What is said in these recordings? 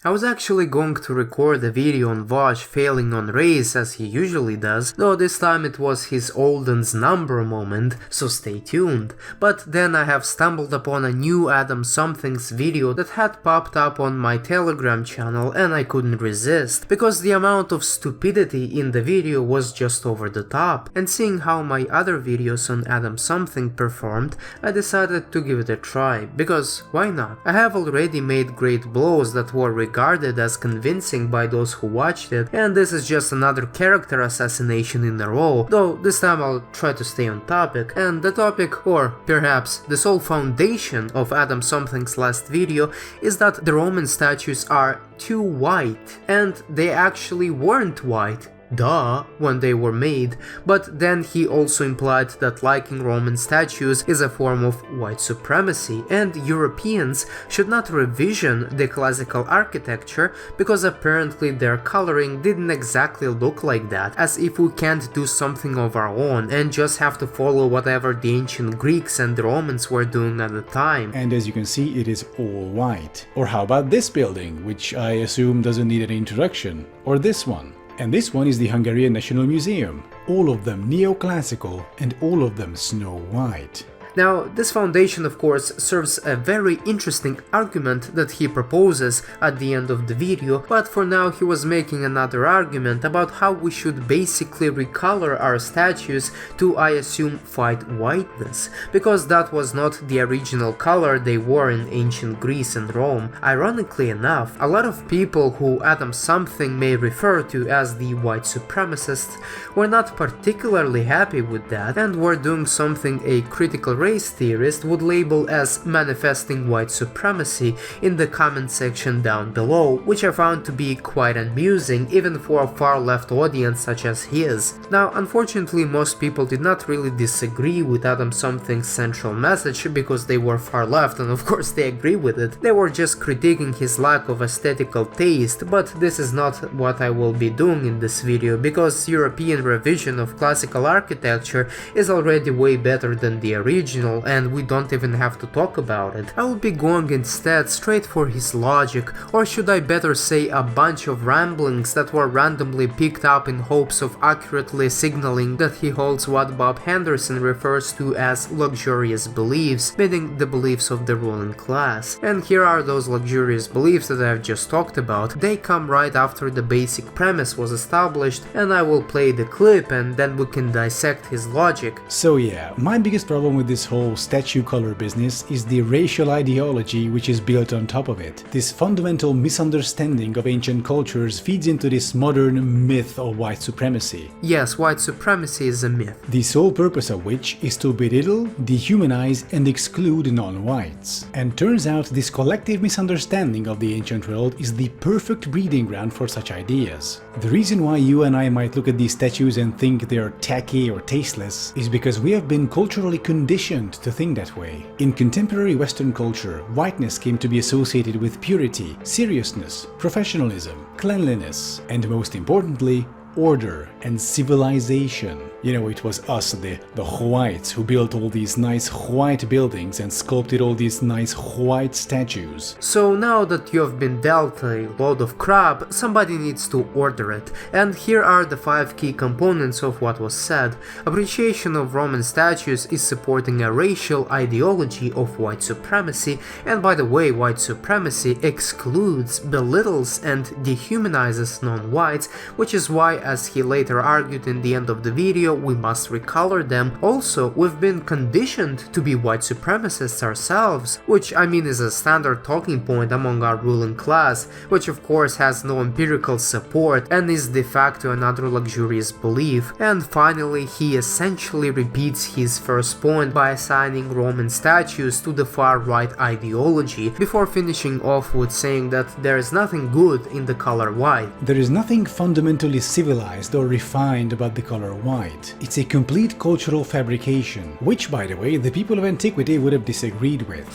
I was actually going to record a video on Vaj failing on race as he usually does, though this time it was his Olden's number moment, so stay tuned. But then I have stumbled upon a new Adam Something's video that had popped up on my Telegram channel and I couldn't resist, because the amount of stupidity in the video was just over the top, and seeing how my other videos on Adam Something performed, I decided to give it a try, because why not? I have already made great blows that were regarded as convincing by those who watched it, and this is just another character assassination in a row, though this time I'll try to stay on topic, and the topic, or perhaps the sole foundation of Adam Something's last video, is that the Roman statues are too white, and they actually weren't white. Duh, when they were made, but then he also implied that liking Roman statues is a form of white supremacy, and Europeans should not revision the classical architecture because apparently their coloring didn't exactly look like that, as if we can't do something of our own and just have to follow whatever the ancient Greeks and the Romans were doing at the time. And as you can see, it is all white. Or how about this building, which I assume doesn't need an introduction, or this one. And this one is the Hungarian National Museum, all of them neoclassical and all of them Snow White. Now, this foundation of course serves a very interesting argument that he proposes at the end of the video, but for now he was making another argument about how we should basically recolor our statues to, I assume, fight whiteness, because that was not the original color they wore in ancient Greece and Rome. Ironically enough, a lot of people who Adam Something may refer to as the white supremacists were not particularly happy with that and were doing something a critical race theorist would label as manifesting white supremacy in the comment section down below, which I found to be quite amusing even for a far left audience such as his. Now, unfortunately, most people did not really disagree with Adam Something's central message because they were far left, and of course they agree with it. They were just critiquing his lack of aesthetical taste, but this is not what I will be doing in this video, because European revision of classical architecture is already way better than the original, and we don't even have to talk about it. I will be going instead straight for his logic, or should I better say a bunch of ramblings that were randomly picked up in hopes of accurately signaling that he holds what Bob Henderson refers to as luxurious beliefs, meaning the beliefs of the ruling class. And here are those luxurious beliefs that I have just talked about. They come right after the basic premise was established, and I will play the clip and then we can dissect his logic. So yeah, my biggest problem with this whole statue color business is the racial ideology which is built on top of it. This fundamental misunderstanding of ancient cultures feeds into this modern myth of white supremacy. Yes, white supremacy is a myth. The sole purpose of which is to belittle, dehumanize and exclude non-whites. And turns out this collective misunderstanding of the ancient world is the perfect breeding ground for such ideas. The reason why you and I might look at these statues and think they're tacky or tasteless is because we have been culturally conditioned to think that way. In contemporary Western culture, whiteness came to be associated with purity, seriousness, professionalism, cleanliness, and most importantly, order and civilization. You know, it was us, the whites, who built all these nice white buildings and sculpted all these nice white statues. So now that you have been dealt a load of crap, somebody needs to order it. And here are the 5 key components of what was said. Appreciation of Roman statues is supporting a racial ideology of white supremacy, and by the way, white supremacy excludes, belittles and dehumanizes non-whites, which is why, as he later argued in the end of the video, we must recolor them. Also, we've been conditioned to be white supremacists ourselves, which I mean is a standard talking point among our ruling class, which of course has no empirical support and is de facto another luxurious belief. And finally, he essentially repeats his first point by assigning Roman statues to the far-right ideology, before finishing off with saying that there is nothing good in the color white. There is nothing fundamentally civilized civilized or refined about the color white. It's a complete cultural fabrication, which, by the way, the people of antiquity would have disagreed with.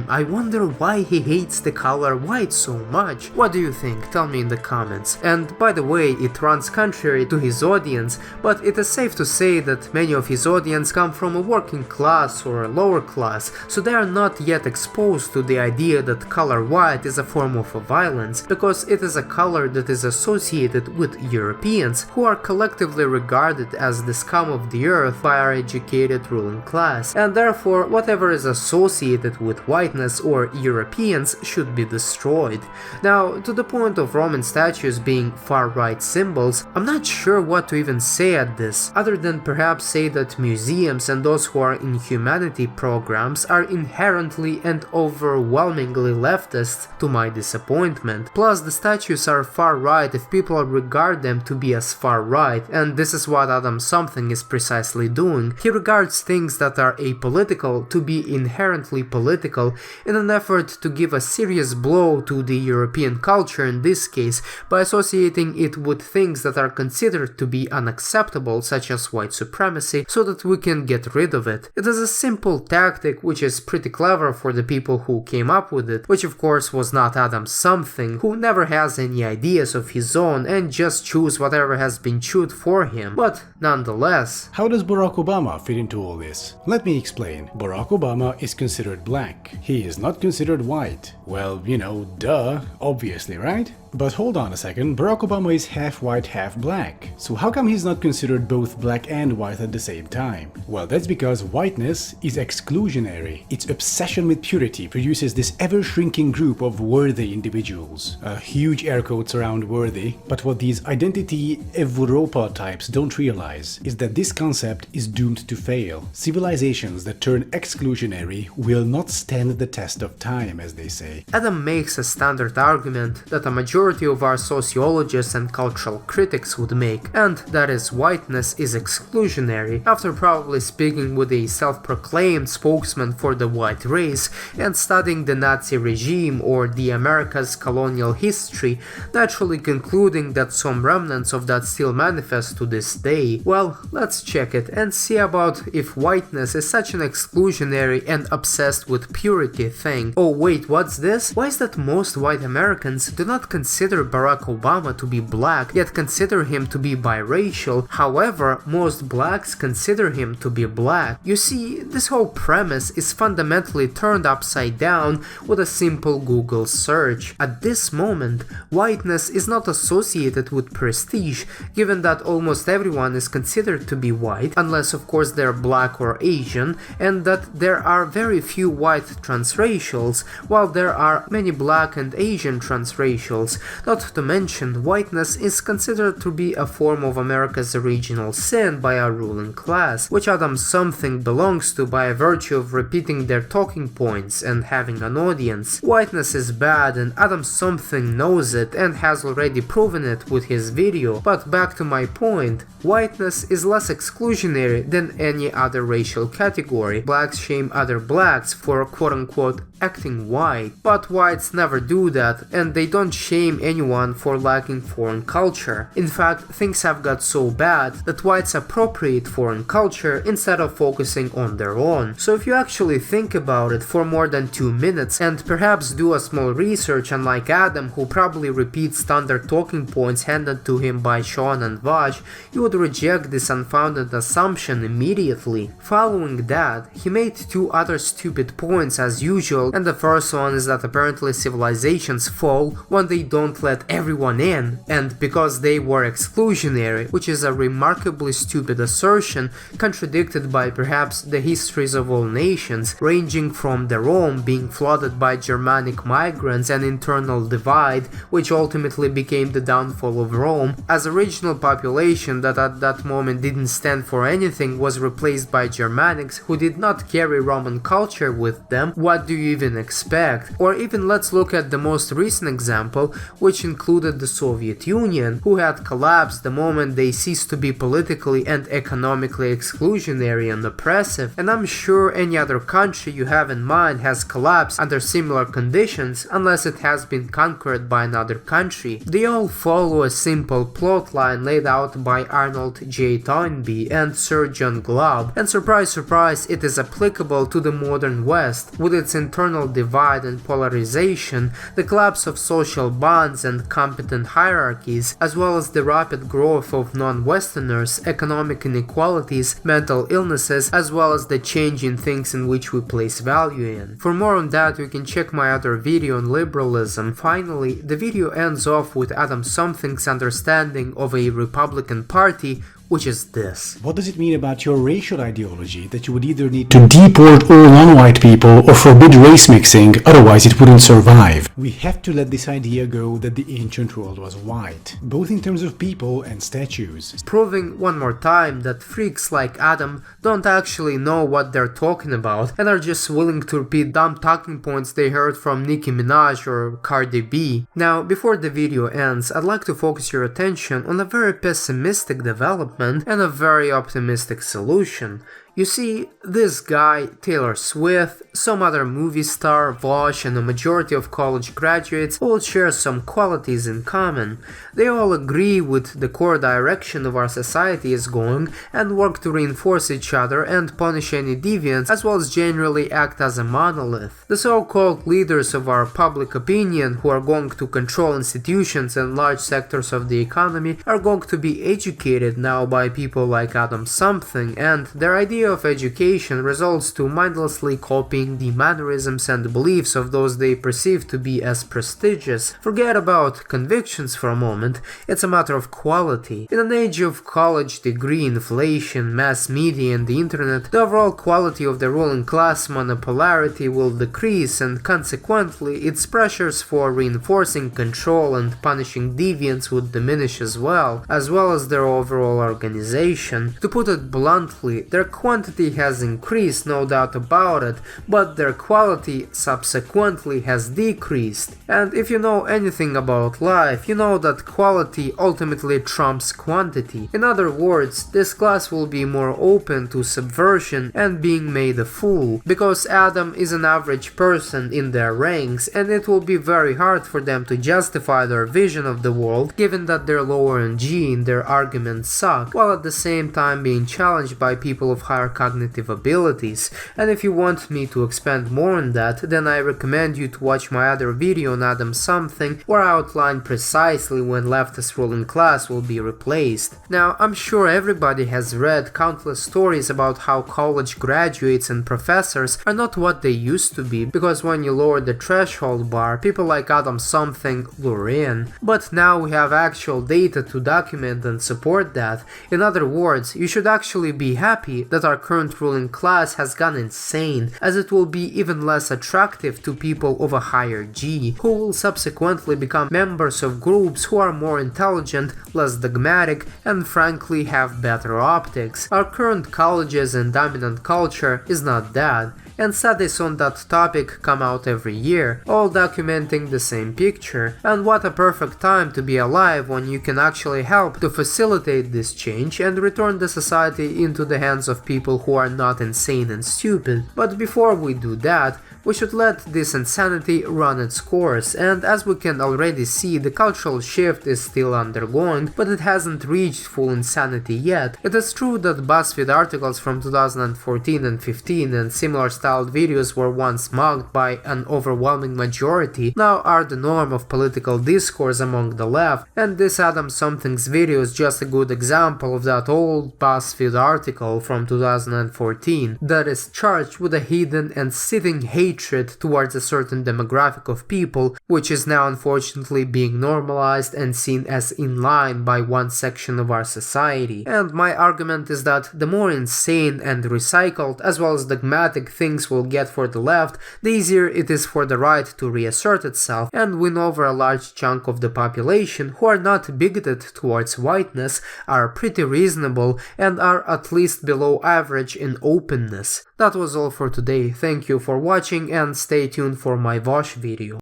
I wonder why he hates the color white so much. What do you think? Tell me in the comments. And by the way, it runs contrary to his audience, but it is safe to say that many of his audience come from a working class or a lower class, so they are not yet exposed to the idea that color white is a form of violence, because it is a color that is associated with Europeans, who are collectively regarded as the scum of the earth by our educated ruling class, and therefore whatever is associated with whiteness or Europeans should be destroyed. Now, to the point of Roman statues being far-right symbols, I'm not sure what to even say at this, other than perhaps say that museums and those who are in humanity programs are inherently and overwhelmingly leftist, to my disappointment. Plus, the statues are far-right if people regard them to be as far-right, and this is what Adam Something is precisely doing. He regards things that are apolitical to be inherently political in an effort to give a serious blow to the European culture in this case by associating it with things that are considered to be unacceptable, such as white supremacy, so that we can get rid of it. It is a simple tactic which is pretty clever for the people who came up with it, which of course was not Adam Something, who never has any ideas of his own and just chews whatever has been chewed for him, but nonetheless. How does Barack Obama fit into all this? Let me explain. Barack Obama is considered black. He is not considered white. Well, you know, duh, obviously, right? But hold on a second, Barack Obama is half white, half black. So how come he's not considered both black and white at the same time? Well, that's because whiteness is exclusionary. Its obsession with purity produces this ever-shrinking group of worthy individuals. Huge air quotes around worthy, but what these identity Evropa types don't realize is that this concept is doomed to fail. Civilizations that turn exclusionary will not stand the test of time, as they say. Adam makes a standard argument that a majority of our sociologists and cultural critics would make, and that is whiteness is exclusionary, after probably speaking with a self-proclaimed spokesman for the white race and studying the Nazi regime or the America's colonial history, naturally concluding that some remnants of that still manifest to this day. Well, let's check it and see about if whiteness is such an exclusionary and obsessed with purity thing. Oh wait, what's this? Why is that most white Americans do not consider Barack Obama to be black, yet consider him to be biracial? However, most blacks consider him to be black. You see, this whole premise is fundamentally turned upside down with a simple Google search. At this moment, whiteness is not associated with prestige, given that almost everyone is considered to be white, unless of course they're black or Asian, and that there are very few white transracials, while there are many black and Asian transracials. Not to mention, whiteness is considered to be a form of America's original sin by our ruling class, which Adam Something belongs to by virtue of repeating their talking points and having an audience. Whiteness is bad and Adam Something knows it and has already proven it with his video, but back to my point, whiteness is less exclusionary than any other racial category. Blacks shame other blacks for quote-unquote acting white, but whites never do that, and they don't shame anyone for lacking foreign culture. In fact, things have got so bad that whites appropriate foreign culture instead of focusing on their own. So if you actually think about it for more than 2 minutes and perhaps do a small research, unlike Adam, who probably repeats standard talking points handed to him by Sean and Vaj, you would reject this unfounded assumption immediately. Following that, he made 2 other stupid points as usual, and the first one is that apparently civilizations fall when they don't let everyone in, and because they were exclusionary, which is a remarkably stupid assertion, contradicted by perhaps the histories of all nations, ranging from the Rome being flooded by Germanic migrants and internal divide, which ultimately became the downfall of Rome, as original population that at that moment didn't stand for anything was replaced by Germanics who did not carry Roman culture with them. What do you even expect? Or even let's look at the most recent example, which included the Soviet Union, who had collapsed the moment they ceased to be politically and economically exclusionary and oppressive, and I'm sure any other country you have in mind has collapsed under similar conditions unless it has been conquered by another country. They all follow a simple plotline laid out by Arnold J. Toynbee and Sir John Glubb, and surprise surprise, it is applicable to the modern West, with its internal divide and polarization, the collapse of social bonds and competent hierarchies, as well as the rapid growth of non-Westerners, economic inequalities, mental illnesses, as well as the change in things in which we place value in. For more on that, you can check my other video on liberalism. Finally, the video ends off with Adam Something's understanding of a Republican Party, which is this. What does it mean about your racial ideology that you would either need to deport all non-white people or forbid race mixing, otherwise it wouldn't survive? We have to let this idea go that the ancient world was white, both in terms of people and statues. Proving one more time that freaks like Adam don't actually know what they're talking about and are just willing to repeat dumb talking points they heard from Nicki Minaj or Cardi B. Now, before the video ends, I'd like to focus your attention on a very pessimistic development and a very optimistic solution. You see, this guy, Taylor Swift, some other movie star, Vosh, and a majority of college graduates all share some qualities in common. They all agree with the core direction of our society is going and work to reinforce each other and punish any deviants, as well as generally act as a monolith. The so-called leaders of our public opinion, who are going to control institutions and large sectors of the economy, are going to be educated now by people like Adam Something, and their idea of education results to mindlessly copying the mannerisms and beliefs of those they perceive to be as prestigious. Forget about convictions for a moment, it's a matter of quality. In an age of college degree inflation, mass media and the internet, the overall quality of the ruling class monopolarity will decrease, and consequently its pressures for reinforcing control and punishing deviants would diminish as well as their overall organization. To put it bluntly, their quantity has increased, no doubt about it, but their quality subsequently has decreased. And if you know anything about life, you know that quality ultimately trumps quantity. In other words, this class will be more open to subversion and being made a fool, because Adam is an average person in their ranks, and it will be very hard for them to justify their vision of the world, given that they're lower in G and their arguments suck, while at the same time being challenged by people of higher cognitive abilities. And if you want me to expand more on that, then I recommend you to watch my other video on Adam Something, where I outline precisely when leftist ruling class will be replaced. Now, I'm sure everybody has read countless stories about how college graduates and professors are not what they used to be, because when you lower the threshold bar, people like Adam Something lure in. But now we have actual data to document and support that. In other words, you should actually be happy that our current ruling class has gone insane, as it will be even less attractive to people of a higher G, who will subsequently become members of groups who are more intelligent, less dogmatic, and frankly have better optics. Our current colleges and dominant culture is not that, and studies on that topic come out every year, all documenting the same picture. And what a perfect time to be alive when you can actually help to facilitate this change and return the society into the hands of people who are not insane and stupid. But before we do that, we should let this insanity run its course, and as we can already see, the cultural shift is still undergoing, but it hasn't reached full insanity yet. It is true that BuzzFeed articles from 2014 and 15 and similar styled videos were once mocked by an overwhelming majority, now are the norm of political discourse among the left, and this Adam Something's video is just a good example of that old BuzzFeed article from 2014 that is charged with a hidden and sitting hatred towards a certain demographic of people, which is now unfortunately being normalized and seen as in line by one section of our society. And my argument is that the more insane and recycled as well as dogmatic things will get for the left, the easier it is for the right to reassert itself and win over a large chunk of the population who are not bigoted towards whiteness, are pretty reasonable, and are at least below average in openness. That was all for today, thank you for watching and stay tuned for my Vosh video.